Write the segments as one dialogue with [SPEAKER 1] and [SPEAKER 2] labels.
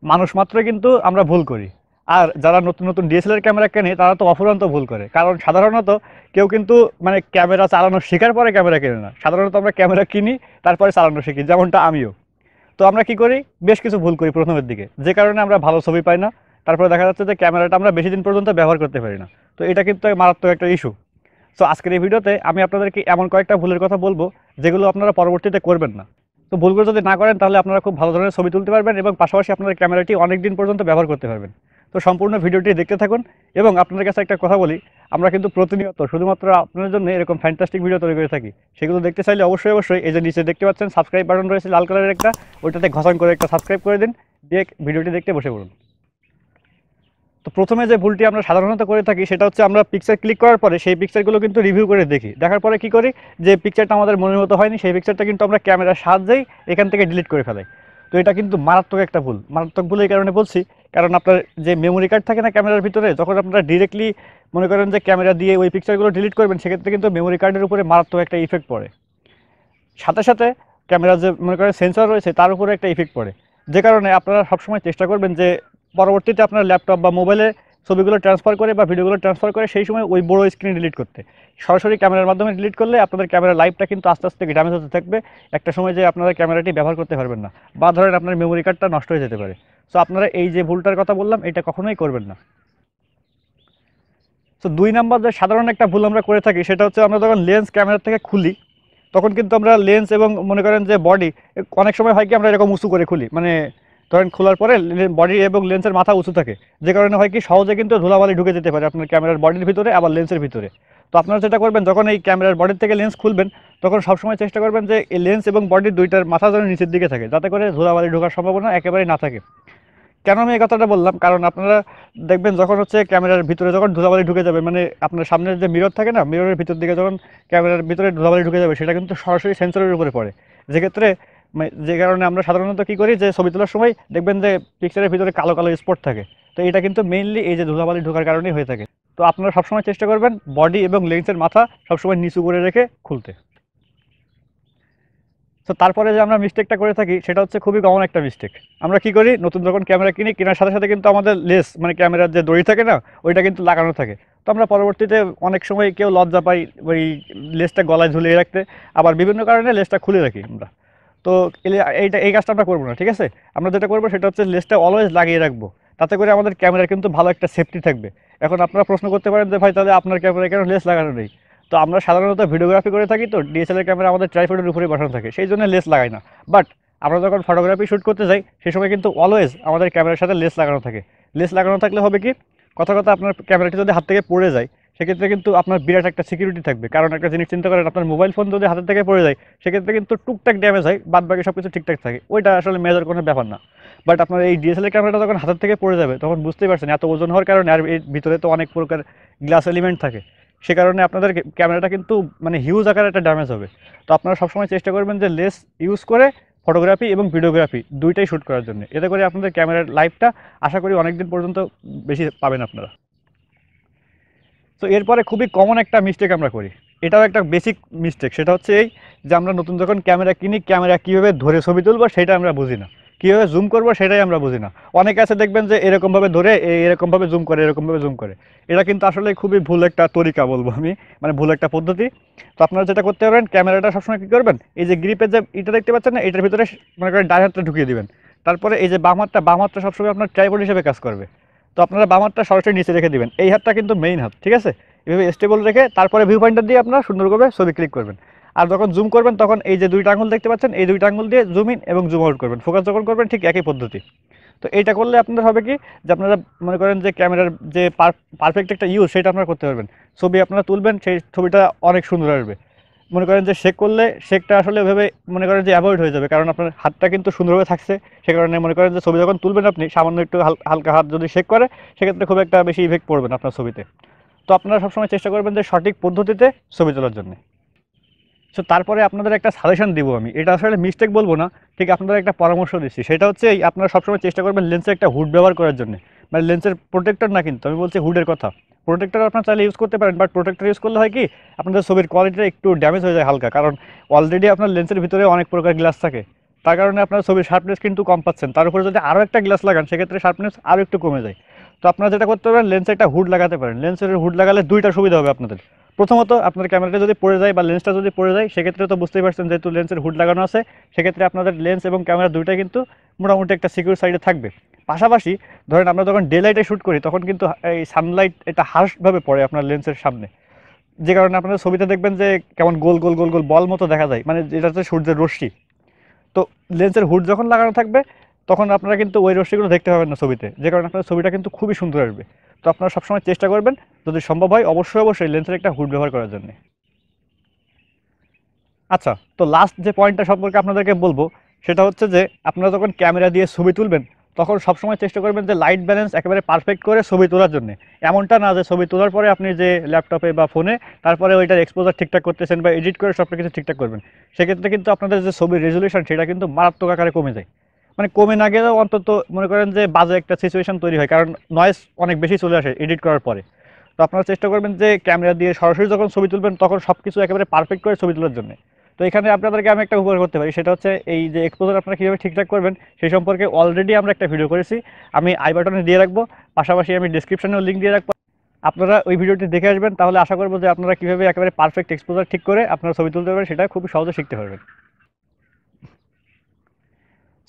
[SPEAKER 1] মানুষ মাত্রই কিন্তু আমরা ভুল করি। আর যারা নতুন নতুন ডিএসএলআর ক্যামেরা কেনে তারা তো অফুরন্ত ভুল করে, কারণ সাধারণত কেউ কিন্তু মানে ক্যামেরা চালানো শেখার পরে ক্যামেরা কেনে না। সাধারণত আমরা ক্যামেরা কিনি, তারপরে চালানো শিখি, যেমনটা আমিও। তো আমরা কি করি, বেশ কিছু ভুল করি প্রথমের দিকে, যে কারণে আমরা ভালো ছবি পাই না। তারপরে দেখা যাচ্ছে যে ক্যামেরাটা আমরা বেশি দিন পর্যন্ত ব্যবহার করতে পারি না। তো এটা কিন্তু মারাত্মক একটা ইস্যু। সো আজকের এই ভিডিওতে আমি আপনাদেরকে এমন কয়েকটা ভুলের কথা বলবো যেগুলো আপনারা পরবর্তীতে করবেন না। তো ভুলগুলো যদি না করেন তাহলে আপনারা খুব ভালো ধরনের ছবি তুলতে পারবেন এবং পাশাপাশি আপনাদের ক্যামেরাটি অনেক দিন পর্যন্ত ব্যবহার করতে পারবেন। তো সম্পূর্ণ ভিডিওটি দেখতে থাকুন। এবং আপনাদের কাছে একটা কথা বলি, আমরা কিন্তু প্রতিনিয়ত শুধুমাত্র আপনাদের জন্য এরকম ফ্যান্টাস্টিক ভিডিও তৈরি করে থাকি। সেগুলো দেখতে চাইলে অবশ্যই অবশ্যই এই যে নিচে দেখতে পাচ্ছেন সাবস্ক্রাইব বাটন রয়েছে লাল কালারের একটা, ওইটাতে ঘষান করে একটা সাবস্ক্রাইব করে দিন, দিয়ে ভিডিওটি দেখতে বসে পড়ুন। তো প্রথমে যে ভুলটি আমরা সাধারণত করে থাকি সেটা হচ্ছে আমরা পিকচার ক্লিক করার পরে সেই পিকচারগুলো কিন্তু রিভিউ করে দেখি। দেখার পরে কি করি, যে পিকচারটা আমাদের মনের মতো হয়নি সেই পিকচারটা কিন্তু আমরা ক্যামেরার সাহায্যেই এখান থেকে ডিলিট করে ফেলাই। তো এটা কিন্তু মারাত্মক একটা ভুল। মারাত্মক ভুল এই কারণে বলছি, কারণ আপনার যে মেমোরি কার্ড থাকে না ক্যামেরার ভিতরে, যখন আপনারা ডিরেক্টলি মনে করেন যে ক্যামেরা দিয়ে ওই পিকচারগুলো ডিলিট করবেন, সেক্ষেত্রে কিন্তু মেমোরি কার্ডের উপরে মারাত্মক একটা ইফেক্ট পড়ে। সাথে সাথে ক্যামেরার যে মনে করেন সেন্সর রয়েছে তার উপরে একটা ইফেক্ট পড়ে, যে কারণে আপনারা সবসময় চেষ্টা করবেন যে পরবর্তীতে আপনার ল্যাপটপ বা মোবাইলে ছবিগুলো ট্রান্সফার করে বা ভিডিওগুলো ট্রান্সফার করে সেই সময় ওই বড় স্ক্রিনে ডিলিট করতে। সরাসরি ক্যামেরার মাধ্যমে ডিলিট করলে আপনাদের ক্যামেরার লাইফটা কিন্তু আস্তে আস্তে ড্যামেজ হতে থাকবে। একটা সময় যে আপনারা ক্যামেরাটি ব্যবহার করতে পারবেন না, বা ধরেন আপনার মেমোরি কার্ডটা নষ্ট হয়ে যেতে পারে। সো আপনারা এই যে ভুলটার কথা বললাম এটা কখনোই করবেন না। তো 2 নাম্বার যে সাধারণ একটা ভুল আমরা করে থাকি সেটা হচ্ছে আমরা যখন লেন্স ক্যামেরা থেকে খুলি, তখন কিন্তু আমরা লেন্স এবং মনে করেন যে বডি অনেক সময় হয় কি আমরা এরকম উঁচু করে খুলি, মানে ধরেন খোলার পরে বডি এবং লেন্সের মাথা উঁচু থাকে, যে কারণে হয় কি সহজে কিন্তু ধুলাবালি ঢুকে যেতে পারে আপনার ক্যামেরার বডির ভিতরে আবার লেন্সের ভিতরে। তো আপনারা যেটা করবেন, যখন এই ক্যামেরার বডির থেকে লেন্স খুলবেন তখন সবসময় চেষ্টা করবেন যে এই লেন্স এবং বডির দুইটার মাথা যেন নিচের দিকে থাকে, যাতে করে ধুলাবালি ঢোকার সম্ভাবনা একেবারেই না থাকে। কেন আমি এই কথাটা বললাম, কারণ আপনারা দেখবেন যখন হচ্ছে ক্যামেরার ভিতরে যখন ধুলাবালি ঢুকে যাবে, মানে আপনার সামনের যে মিরর থাকে না, মিররের ভিতর দিকে যখন ক্যামেরার ভিতরে ধুলাবালি ঢুকে যাবে সেটা কিন্তু সরাসরি সেন্সরের উপরে পড়ে। যেক্ষেত্রে যে কারণে আমরা সাধারণত কী করি, যে ছবি তোলার সময় দেখবেন যে পিকচারের ভিতরে কালো কালো স্পট থাকে। তো এটা কিন্তু মেইনলি এই যে ধুলাবালি ঢোকার কারণেই হয়ে থাকে। তো আপনারা সবসময় চেষ্টা করবেন বডি এবং লেন্সের মাথা সবসময় নিচু করে রেখে খুলতে। তো তারপরে যে আমরা মিস্টেকটা করে থাকি সেটা হচ্ছে খুবই কমন একটা মিস্টেক। আমরা কি করি, নতুন যখন ক্যামেরা কিনি, কেনার সাথে সাথে কিন্তু আমাদের লেস মানে ক্যামেরার যে দড়ি থাকে না, ওইটা কিন্তু লাগানো থাকে। তো আমরা পরবর্তীতে অনেক সময় কেউ লজ্জা পাই ওই লেসটা গলায় ঝুলিয়ে রাখতে, আবার বিভিন্ন কারণে লেসটা খুলে রাখি আমরা। তো এই কাজটা আমরা করবো না, ঠিক আছে? আমরা যেটা করবো সেটা হচ্ছে লেসটা অলওয়েজ লাগিয়ে রাখবো, তাতে করে আমাদের ক্যামেরার কিন্তু ভালো একটা সেফটি থাকবে। এখন আপনারা প্রশ্ন করতে পারেন যে ভাই তাহলে আপনার ক্যামেরায় কেন লেস লাগানো নেই? তো আমরা সাধারণত ভিডিওগ্রাফি করে থাকি, তো ডিএসএলআর ক্যামেরা আমাদের ট্রাইপডের উপরে বসানো থাকে, সেই জন্য লেস লাগাই না। বাট আমরা যখন ফটোগ্রাফি শ্যুট করতে যাই সেই সময় কিন্তু অলওয়েজ আমাদের ক্যামেরার সাথে লেস লাগানো থাকে। লেস লাগানো থাকলে হবে কি, কথা কথা আপনার ক্যামেরাটি যদি হাত থেকে পড়ে যায় সেক্ষেত্রে কিন্তু আপনার বিরাট একটা সিকিউরিটি থাকবে। কারণ একটা জিনিস চিন্তা করেন, আপনার মোবাইল ফোন যদি হাতের থেকে পড়ে যায় সেক্ষেত্রে কিন্তু টুকটাক ড্যামেজ হয়, বাদ বাকি সব কিছু ঠিকঠাক থাকে, ওইটা আসলে মেজর কোনো ব্যাপার না। বাট আপনার এই ডিএসএলআর ক্যামেরাটা যখন হাতের থেকে পড়ে যাবে তখন বুঝতেই পারছেন এত ওজন হওয়ার কারণে, আর এর ভিতরে তো অনেক প্রকার গ্লাস এলিমেন্ট থাকে, সে কারণে আপনাদের ক্যামেরাটা কিন্তু মানে হিউজ আকারে একটা ড্যামেজ হবে। তো আপনারা সবসময় চেষ্টা করবেন যে লেস ইউজ করে ফটোগ্রাফি এবং ভিডিওগ্রাফি দুইটাই শ্যুট করার জন্য। এতে করে আপনাদের ক্যামেরার লাইফটা আশা করি অনেক দিন পর্যন্ত বেশি পাবেন আপনারা। তো এরপরে খুবই কমন একটা মিস্টেক আমরা করি, এটাও একটা বেসিক মিস্টেক, সেটা হচ্ছে এই যে আমরা নতুন যখন ক্যামেরা কিনি, ক্যামেরা কীভাবে ধরে ছবি তুলবো সেটা আমরা বুঝি না, কীভাবে জুম করবো সেটাই আমরা বুঝি না। অনেকে আছে দেখবেন যে এরকমভাবে ধরে এরকমভাবে জুম করে, এরকমভাবে জুম করে। এটা কিন্তু আসলে খুবই ভুল একটা তরিকা বলবো আমি, মানে ভুল একটা পদ্ধতি। তো আপনারা যেটা করতে পারবেন, ক্যামেরাটা সবসময় কী করবেন, এই যে গ্রিপের যে এটা দেখতে পাচ্ছেন না, এটার ভিতরে মনে করেন ডান হাতটা ঢুকিয়ে দিবেন। তারপরে এই যে বাম হাতটা সবসময় আপনার ট্রাইপড হিসেবে কাজ করবে। তো আপনারা বাম হাতটা সরাসরি নিচে রেখে দিবেন, এই হাতটা কিন্তু মেইন হাত, ঠিক আছে? এভাবে স্টেবল রেখে তারপরে ভিউ পয়েন্টার দিয়ে আপনারা সুন্দরভাবে ছবি ক্লিক করবেন। আর যখন জুম করবেন তখন এই যে দুইটা আঙুল দেখতে পাচ্ছেন, এই দুইটা আঙুল দিয়ে জুম ইন এবং জুম আউট করবেন, ফোকাস যখন করবেন ঠিক একই পদ্ধতি। তো এইটা করলে আপনাদের হবে কি, যে আপনারা মনে করেন যে ক্যামেরার যে পারফেক্ট একটা ইউজ সেটা আপনারা করতে পারবেন। ছবি আপনারা তুলবেন, সেই ছবিটা অনেক সুন্দর আসবে। মনে করেন যে শেক করলে শেকটা আসলে ওইভাবে মনে করেন যে অ্যাভয়েড হয়ে যাবে, কারণ আপনার হাতটা কিন্তু সুন্দরভাবে থাকছে, সে কারণে মনে করেন যে ছবি যখন তুলবেন আপনি সামান্য একটু হালকা হাত যদি শেক করে সেক্ষেত্রে খুব একটা বেশি ইফেক্ট পড়বে না আপনার ছবিতে। তো আপনারা সবসময় চেষ্টা করবেন যে সঠিক পদ্ধতিতে ছবি তোলার জন্য। সো তারপরে আপনাদের একটা সাজেশন দিব আমি, এটা আসলে মিস্টেক বলবো না, ঠিক আপনাদের একটা পরামর্শ দিচ্ছি। সেটা হচ্ছে এই আপনারা সবসময় চেষ্টা করবেন লেন্সের একটা হুড ব্যবহার করার জন্য, মানে লেন্সের প্রোটেক্টর না, কিন্তু আমি বলছি হুডের কথা। প্রোটেক্টর আপনারা চাইলে ইউজ করতে পারেন, বাট প্রোটেক্টর ইউজ করলে হয় কি আপনাদের ছবির কোয়ালিটিটা একটু ড্যামেজ হয়ে যায় হালকা, কারণ অলরেডি আপনার লেন্সের ভিতরে অনেক প্রকার গ্লাস থাকে। তার কারণে আপনার ছবির শার্পনেস কিন্তু কম পাচ্ছেন। তার উপরে যদি আরও একটা গ্লাস লাগান সেক্ষেত্রে শার্পনেস আরও একটু কমে যায়। তো আপনারা যেটা করতে পারেন, লেন্সে একটা হুড লাগাতে পারেন। লেন্সের হুড লাগালে দুইটা সুবিধা হবে আপনাদের। প্রথমত, আপনার ক্যামেরাটা যদি পড়ে যায় বা লেন্সটা যদি পড়ে যায় সেক্ষেত্রে তো বুঝতেই পারছেন, যেহেতু লেন্সের হুড লাগানো আছে সেক্ষেত্রে আপনাদের লেন্স এবং ক্যামেরা দুইটাই কিন্তু মোটামুটি একটা সিকিউর সাইডে থাকবে। পাশাপাশি ধরেন আমরা যখন ডে লাইটে শ্যুট করি তখন কিন্তু এই সানলাইট এটা হার্শভাবে পড়ে আপনার লেন্সের সামনে, যে কারণে আপনাদের ছবিতে দেখবেন যে কেমন গোল গোল গোল গোল বল মতো দেখা যায়, মানে যেটা হচ্ছে সূর্যের রশ্মি। তো লেন্সের হুড যখন লাগানো থাকবে তখন আপনারা কিন্তু ওই রশ্মিগুলো দেখতে পাবেন না ছবিতে, যে কারণে আপনার ছবিটা কিন্তু খুবই সুন্দর আসবে। তো আপনারা সবসময় চেষ্টা করবেন, যদি সম্ভব হয় অবশ্যই অবশ্যই লেন্সের একটা হুড ব্যবহার করার জন্য। আচ্ছা, তো লাস্ট যে পয়েন্টটা সম্পর্কে আপনাদেরকে বলবো সেটা হচ্ছে যে আপনারা যখন ক্যামেরা দিয়ে ছবি তুলবেন তখন সবসময় চেষ্টা করবেন যে লাইট ব্যালেন্স একেবারে পারফেক্ট করে ছবি তোলার জন্য। এমনটা না যে ছবি তোলার পরে আপনি যে ল্যাপটপে বা ফোনে তারপরে ওইটার এক্সপোজার ঠিকঠাক করতেছেন বা এডিট করে সব কিছু ঠিকঠাক করবেন, সেক্ষেত্রে কিন্তু আপনাদের যে ছবির রেজলিউশন সেটা কিন্তু মারাত্মক আকারে কমে যায়। মানে কমে না গেলেও অন্তত মনে করেন যে বাজে একটা সিচুয়েশন তৈরি হয়, কারণ নয়েজ অনেক বেশি চলে আসে এডিট করার পরে। তো আপনারা চেষ্টা করবেন যে ক্যামেরা দিয়ে সরাসরি যখন ছবি তুলবেন তখন সব কিছু একেবারে পারফেক্ট করে ছবি তোলার জন্য। তো এখানে আপনাদেরকে আমি একটা উপকার করতে পারি, সেটা হচ্ছে এই যে এক্সপোজার আপনারা কীভাবে ঠিকঠাক করবেন সেই সম্পর্কে অলরেডি আমরা একটা ভিডিও করেছি, আমি আই বাটনে দিয়ে রাখবো, পাশাপাশি আমি ডিসক্রিপশনেও লিঙ্ক দিয়ে রাখবো। আপনারা ওই ভিডিওটি দেখে আসবেন, তাহলে আশা করবো যে আপনারা কীভাবে একেবারে পারফেক্ট এক্সপোজার ঠিক করে আপনারা ছবি তুলতে পারবেন সেটা খুবই সহজে শিখতে পারবেন।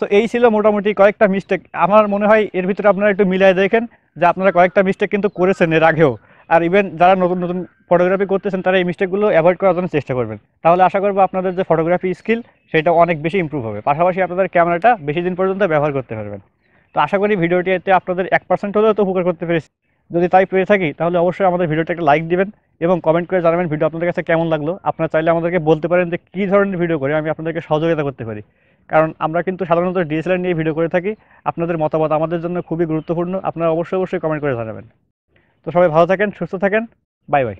[SPEAKER 1] তো এই ছিল মোটামুটি কয়েকটা মিস্টেক। আমার মনে হয় এর ভিতরে আপনারা একটু মিলাই দেখেন যে আপনারা কয়েকটা মিস্টেক কিন্তু করেছেন এর আগেও। আর ইভেন যারা নতুন নতুন ফটোগ্রাফি করতেছেন তারা এই মিস্টেকগুলো অ্যাভয়েড করার জন্য চেষ্টা করবেন, তাহলে আশা করবো আপনাদের যে ফটোগ্রাফি স্কিল সেটা অনেক বেশি ইমপ্রুভ হবে, পাশাপাশি আপনাদের ক্যামেরাটা বেশি দিন পর্যন্ত ব্যবহার করতে পারবেন। তো আশা করি ভিডিওটি এতে আপনাদের 1% হলেও তো উপকার করতে পেরেছি। যদি তাই পেরে থাকি তাহলে অবশ্যই আমাদের ভিডিওটা একটা লাইক দিবেন এবং কমেন্ট করে জানাবেন ভিডিও আপনাদের কাছে কেমন লাগলো। আপনারা চাইলে আমাদেরকে বলতে পারেন যে কী ধরনের ভিডিও করে আমি আপনাদেরকে সহযোগিতা করতে পারি, কারণ আমরা কিন্তু সাধারণত ডিএসএলআর নিয়ে ভিডিও করে থাকি। আপনাদের মতামত আমাদের জন্য খুবই গুরুত্বপূর্ণ, আপনারা অবশ্যই অবশ্যই কমেন্ট করে জানাবেন। তো সবাই ভালো থাকেন, সুস্থ থাকেন, বাই বাই।